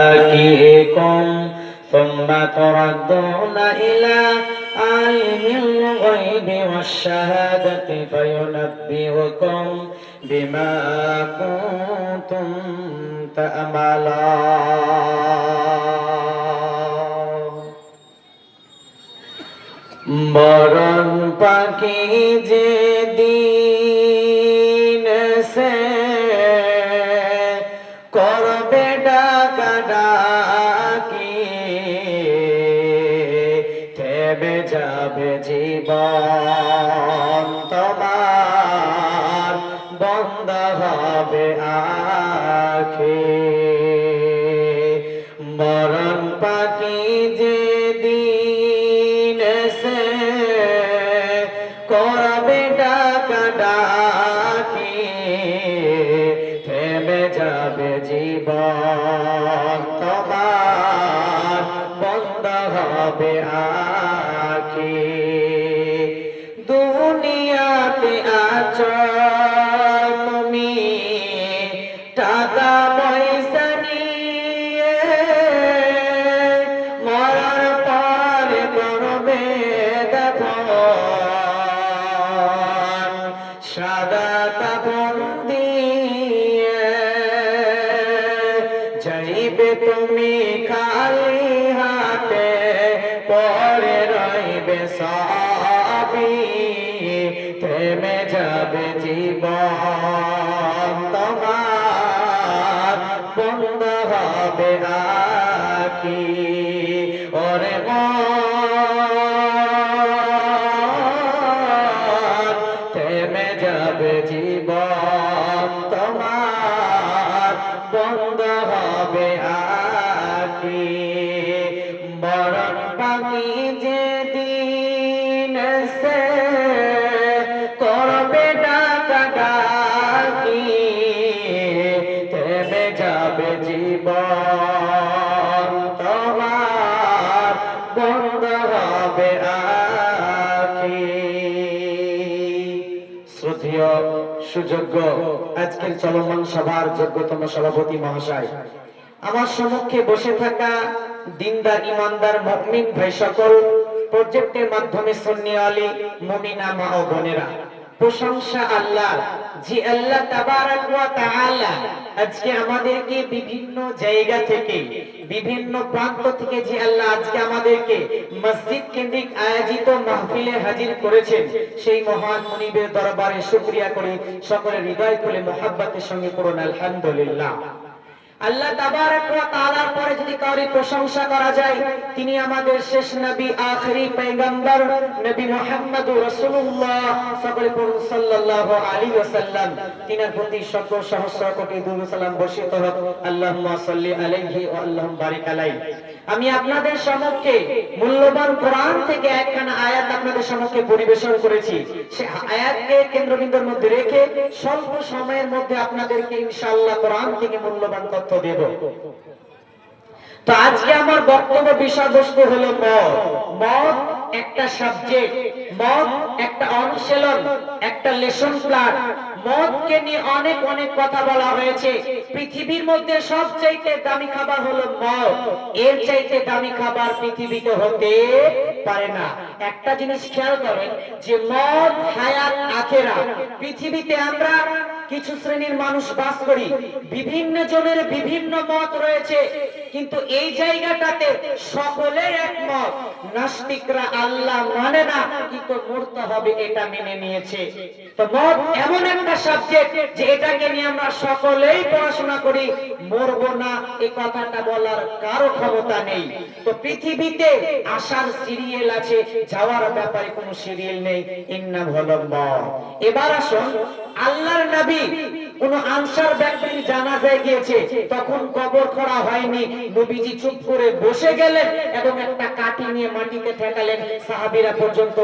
أولئكم ثم تردون إلى عالم الغيب والشهادة فينبئكم بما كنتم تعملون মরণ পাখি যে দিন সে করবে ডাকাডাকি থেমে যাবে জীবন তোমার বন্ধ হবে আখি মরণ পাখি যে করবে ডাকাডাকি থেমে যাবে জীবন তোমার বন্ধ হবে আখি দুনিয়াতে আছো তুমি টাকা পয়সা নিয়ে মরার পরে করবে সাদা কাপড় দিয়ে যাইবে তুমি খালি হাতে পরে রইবে সবই থেমে যাবে জীবন তোমার বন্ধ হবে আখি ওরে থেমে যাবে জীবন তোমার বন্ধ হবে আখি মরণ পাখি যে দিন সে করবে ডাকাডাকি থেমে যাবে জীবন তোমার বন্ধ হবে আখি শ্রদ্ধেয় সুযোগ্য আজকের চলমান সভার যোগ্যতম সভাপতি মহাশয়, আমার সম্মুখে বসে থাকা দিনদার ইমানদার মুমিন ভাই সকল, প্রজেক্টের মাধ্যমে সুন্নি আলী মুমিনা মা ও বোনেরা, প্রশংসা আল্লাহ যে আল্লাহ তাবারাক ওয়া তাআলা আজকে আমাদেরকে বিভিন্ন জায়গা থেকে বিভিন্ন প্রান্ত থেকে যে আল্লাহ আজকে আমাদেরকে মসজিদ কেন্দ্রিক আয়োজিত মাহফিলে হাজির করেছেন, সেই মহান মুনিবের দরবারে শুকরিয়া করি সকলের হৃদয় খুলে মুহাব্বতের সঙ্গে পড়ুন আলহামদুলিল্লাহ। আল্লাহ তাবারাক ওয়া তাআলার পরে যদি কাউরি প্রশংসা করা যায়, তিনি আমাদের শেষ নবী আখেরি পয়গম্বর নবী মুহাম্মদুর রাসূলুল্লাহ সাল্লাল্লাহু আলাইহি ওয়াসাল্লাম, তিনার প্রতি শত সহস্র কোটি দুরূদ সালাম বর্ষিত হোক। আল্লাহুম্মা সাল্লি আলাইহি ওয়া আল্লাহুম্মা বারিক আলাইহি। আমি আপনাদের সম্মুখে মূল্যবান কোরআন থেকে একখানা আয়াত আপনাদের সম্মুখে পরিবেশন করেছি। সেই আয়াতকে কেন্দ্রবিন্দুর মধ্যে রেখে স্বল্প সময়ের মধ্যে আপনাদেরকে ইনশাআল্লাহ কোরআন থেকে মূল্যবান তথ্য দেব। তো আজকে আমার বক্তব্য বিষয়বস্তু হলো মদ। মদ একটা সাবজেক্ট, মদ একটা অনুশীলন, একটা লেসন প্ল্যান। মদকে নিয়ে অনেক অনেক কথা বলা হয়েছে। পৃথিবীর মধ্যে সবচাইতে দামি খাবার হলো মদ। এর চাইতে দামি খাবার পৃথিবীতে হতে পারে না। একটা জিনিস খেয়াল করেন যে মদ হায়াত আখেরাত। পৃথিবীতে আমরা কিছু শ্রেণীর মানুষ বাস করি, বিভিন্ন জনের বিভিন্ন মত রয়েছে, কিন্তু এই জায়গাটাতে সকলের একমত, নাস্তিকরা আল্লাহ মানে না কিন্তু মরতে হবে এটা মেনে নিয়েছে। তো মত এমন একটা সাবজেক্ট যে এটাকে নিয়ে আমরা সকলেই পড়াশোনা করি, মরবো না এই কথাটা বলার কারো ক্ষমতা নেই। তো পৃথিবীতে আসার সিরিয়াল আছে, যাওয়ার ব্যাপারে কোনো সিরিয়াল নেই। এর নাম হলো মত। এবার আসুন, আল্লাহর নবী কোন আনসার ব্যক্তির জানাজায় গিয়েছে, তখন কবর করা হয়নি, নবীজি চুপ করে বসে গেলেন এবং একটা কাঠি নিয়ে মাটিতে ঠেকালেন। সাহাবীরা পর্যন্ত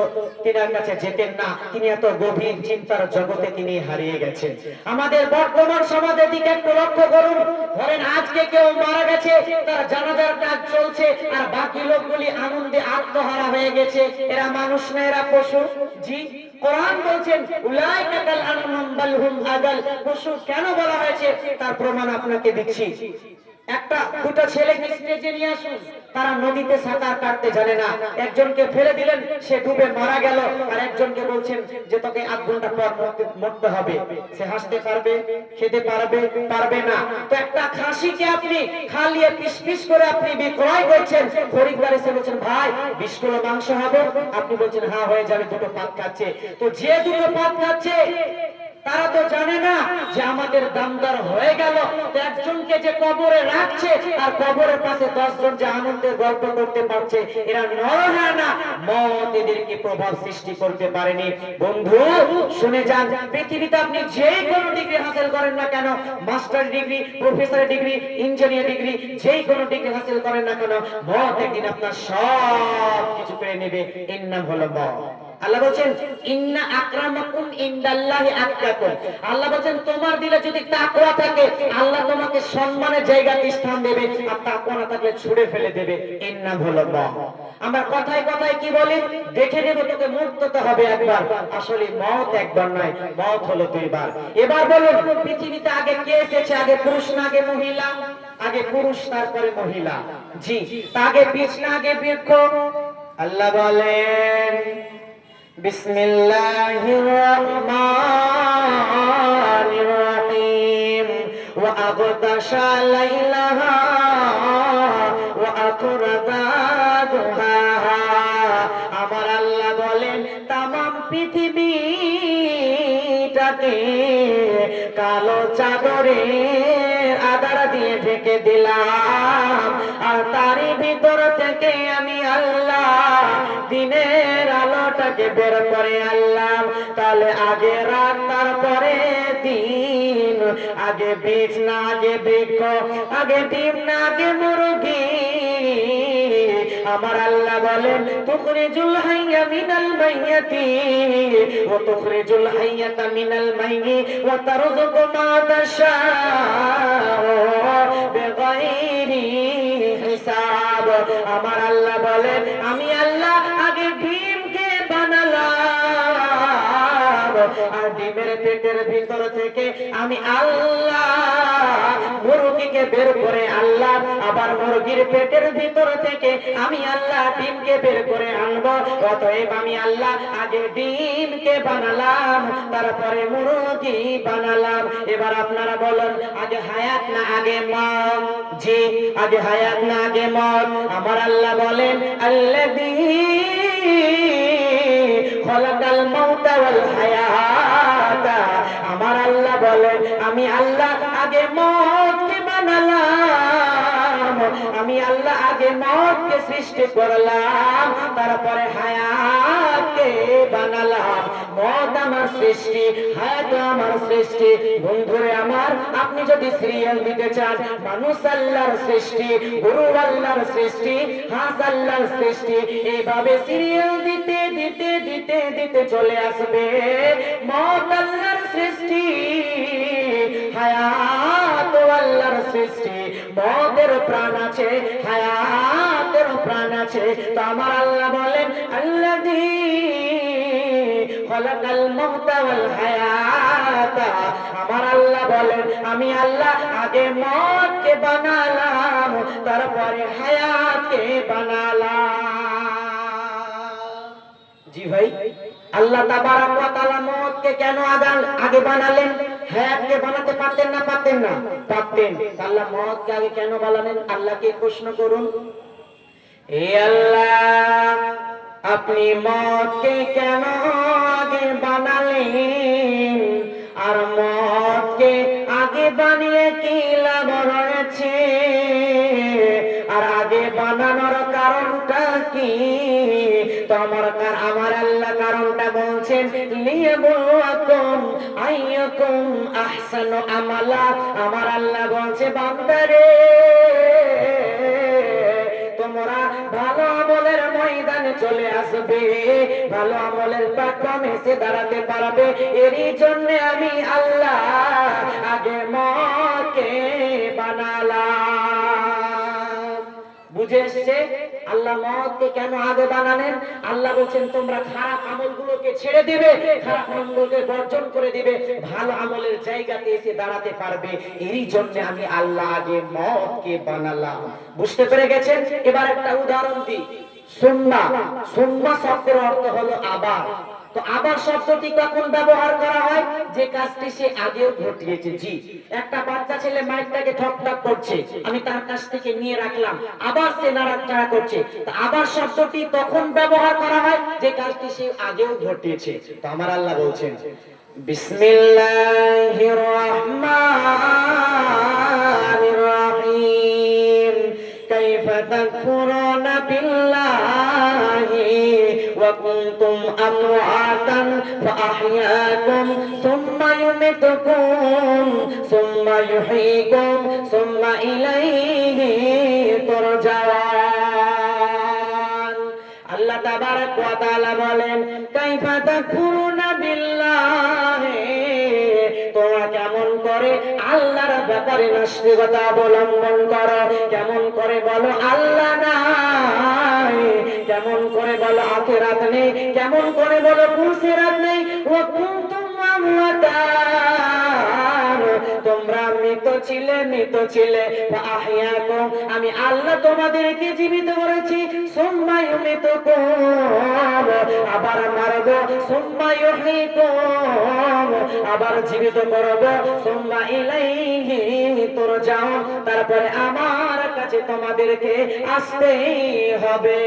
তিনার কাছে যেতেন না, তিনি এত গভীর চিন্তার জগতে তিনি হারিয়ে গেছেন। আমাদের বর্তমান সমাজের দিকে একটু লক্ষ্য করুন। ধরেন আজকে কেউ মারা গেছে, তার জানাজার কাজ চলছে, আর বাকি লোকগুলি আনন্দে আত্মহারা হয়ে গেছে। এরা মানুষ না, এরা পশু। জি, কোরআন বলছেন উলাইকা কাল আনআম বাল হুম আদাল। পশু কেন বলা হয়েছে তার প্রমাণ আপনাকে দিচ্ছি। একটা দুটো ছেলেকে স্টেজে নিয়ে আসুন, তারা নদীতে সাঁতার কাটতে জানে না, একজনকে ফেলে দিলেন, সে ডুবে মারা গেল, আর একজনকে বলছেন যে তোকে 8 ঘন্টা পর মরতে হবে। সে হাসতে পারবে? খেতে পারবে? পারবে না। তো একটা খাসিকে আপনি খালিয়ে পিস পিস করে আপনি বিক্রয় করছেন, খরিদ্দার এসে বলছেন ভাই 20 কিলো মাংস হবে, আপনি বলছেন হ্যাঁ হয়ে যাবে, দুটো পাত খাচ্ছে। তো যে দুটো পাত খাচ্ছে তারা তো জানে না যে আমাদের দামদার হয়ে গেল। তো একজনকে যে কবরে রাখছে আর কবরের পাশে 10 জন যে আনন্দের গল্প করতে পারছে, এরা নরহা না, মত এদেরকে প্রভাব সৃষ্টি করতে পারেনি। বন্ধু শুনে যান, পৃথিবীতে আপনি যেই কোনো ডিগ্রি হাসিল করেন না কেন, master degree, professor degree, engineer degree, যেই কোনো ডিগ্রি হাসিল করেন না কেন, মত একদিন আপনার সব কিছু কেড়ে নেবে। এর নাম হলো মত। আল্লাহ বলেন ইন্না আকরামাকুম ইনদাল্লাহি আতকাকুম। আল্লাহ বলেন তোমার দিলে যদি তাকওয়া থাকে, আল্লাহ তোমাকে সম্মানের জায়গাতে স্থান দেবে, আর তাকওয়া না থাকলে ছুঁড়ে ফেলে দেবে। এর নাম হলো মত। আমরা কথায় কথায় কি বলি, দেখে নেব, তোকে মুক্ত হতে হবে একবার। আসলে মত একবার নয়, মত হলো দুইবার। এবার বলুন, পৃথিবীতে আগে কে এসেছে? আগে পুরুষ না আগে মহিলা? আগে পুরুষ তারপরে মহিলা। জি, আগে বীজ না আগে বৃক্ষ? আল্লাহ বলেন বিসমিল্লাহির রহমানির রহিম ওয়া আগতাশা লাইলাহা ওয়া আকরাদা দুহাহা। আমার আল্লাহ বলেন তামাম পৃথিবীটাকে কালো চাদরে আধার দিয়ে ঢেকে দিলাম, আর তারই ভিতর থেকে আমি আল্লাহ দিনের আলোটাকে বের করে আনলাম। তাহলে আগে রাত তারপরে দিন, আগে বীজ না আগে বৃক্ষ, আগে ডিম না আগে মুরগি। আমার আল্লাহ বলেন তুখরিজুল হাইয়া মিনাল মাইয়াতি ওয়া তুখরিজুল হাইয়াতা মিনাল মাইয়ি ওয়া তারযুকু মা তাশাউ বিগাইরি হিসাব। আমার আল্লাহ বলেন আমি আল্লাহ আগে ডিমকে বানালাম, আর ডিমের পেটের ভিতর থেকে আমি আল্লাহ মুরগিকে বের করে আনলাম, আবার মুরগির পেটের ভিতর থেকে আমি আল্লাহ ডিমকে বের করে আনবো। অতএব আমি আল্লাহ আগে ডিমকে বানালাম, তারপরে মুরগি বানালাম। এবার আপনারা বলেন আগে হায়াত না আগে মত? জি, আগে হায়াত না আগে মত? আমার আল্লাহ বলেন আল্লাযী খালাকাল মাউতা ওয়াল হায়াতা। আমার আল্লাহ বলেন আমি আল্লাহ আগে মতকে বানালাম, আমি আল্লাহ আগে মতকে সৃষ্টি করলাম, তারপরে হায়াতকে বানালাম। মত আমার সৃষ্টি, হায়াত আমার সৃষ্টি। বন্ধুরে আমার, আপনি যদি সিরিয়াল দিতে চান, মানুষ আল্লাহর সৃষ্টি, গরু আল্লাহর সৃষ্টি, হাঁস আল্লাহর সৃষ্টি, এইভাবে সিরিয়াল দিতে দিতে দিতে দিতে চলে আসবে মত আল্লাহর সৃষ্টি, হায়াত আল্লাহর সৃষ্টি। মতের প্রাণ আছে, হায়াতের প্রাণ আছে। তো আমার আল্লাহ বলেন আল্লাযী খালাকাল মাউতা ওয়াল হায়াতা। আমার আল্লাহ বলেন আমি আল্লাহ আগে মতকে বানালাম, তারপরে হায়াতকে বানালাম। জি ভাই, আল্লাহ তাবারাক ওয়া তাআলা মতকে কেন আগে বানালেন? হায়াতকে বানাতে পারতেন না? পারতেন না? পারতেন। আল্লাহ মতকে আগে কেন বানালেন? আল্লাহকে প্রশ্ন করুন, হে আল্লাহ আপনি মতকে কেন আগে বানালেন? আর মতকে আগে বানিয়ে কি লাভ রয়েছে? আর আগে বানানোর কারণটা কি? তো আমার আল্লাহ কারণটা বলছেন লিয়াবলুয়াকুম আইয়াকুম আহসানু আমালা। আমার আল্লাহ বলছে বান্দারে তোমরা ভালো আমলের ময়দানে চলে আসবে, ভালো আমলের প্ল্যাটফর্মে এসে দাঁড়াতে পারবে। এরই জন্য আমি আল্লাহ আগে মতকে বানালাম। বুঝে এসছে? আল্লাহ মওতকে কেন আগে বানালেন? আল্লাহ বলেন তোমরা খারাপ আমলগুলোকে ছেড়ে দিবে, খারাপ আমলগুলোকে বর্জন করে দিবে, ভালো আমলের জায়গাতে এসে দাঁড়াতে পারবে। এরই জন্য আমি আল্লাহ আগে মওতকে বানালাম। বুঝতে পেরে গেছেন? এবার একটা উদাহরণ দিই। সুন্নাহ, সুন্নাহ শব্দের অর্থ হলো আবার। তো আবার শব্দটি কখন ব্যবহার করা হয়? যে কাজটি সে আগেও ঘটিয়েছে। জি, একটা বাচ্চা ছেলে মাইকটাকে ঠকঠক করছে, আমি তার কাছ থেকে নিয়ে রাখলাম, আবার সে নাড়াচাড়া করছে। তো আবার শব্দটি তখন ব্যবহার করা হয় যে কাজটি সে আগেও ঘটিয়েছে। তো আমার আল্লাহ বলছেন বিসমিল্লাহির রহমানির রহিম কাইফা তাকফুরুনা বিল্লাহি ওয়া কুনতুম আমওয়াতান ফাআহইয়াকুম সুম্মা ইউমীতুকুম সুম্মা ইউহয়ীকুম সুম্মা ইলাইহি তুরজাউন। আল্লাহ তাবারক ওয়া তাআলা বলেন কাইফা তাকফুরুনা বিল্লাহি, তোমরা কেমন করে আল্লাহর ব্যাপারে নাস্তিকতা অবলম্বন করো, কেমন করে বলো আল্লাহ নাই, কেমন করে বলো আখিরাত নেই, কেমন করে বলো পুলসিরাত নেই। ওয়া কুনতুম আমওয়াতান, তোমরা মৃত ছিলে ফাআহইয়াকুম, আমি আল্লাহ তোমাদেরকে জীবিত করেছি। সুম্মা ইউমীতুকুম, আবার মারব। সুম্মা ইউহয়ীকুম, আবার জীবিত করব। সুম্মা ইলাইহি তুরজাউন, তারপরে আমার কাছে তোমাদেরকে আসতেই হবে।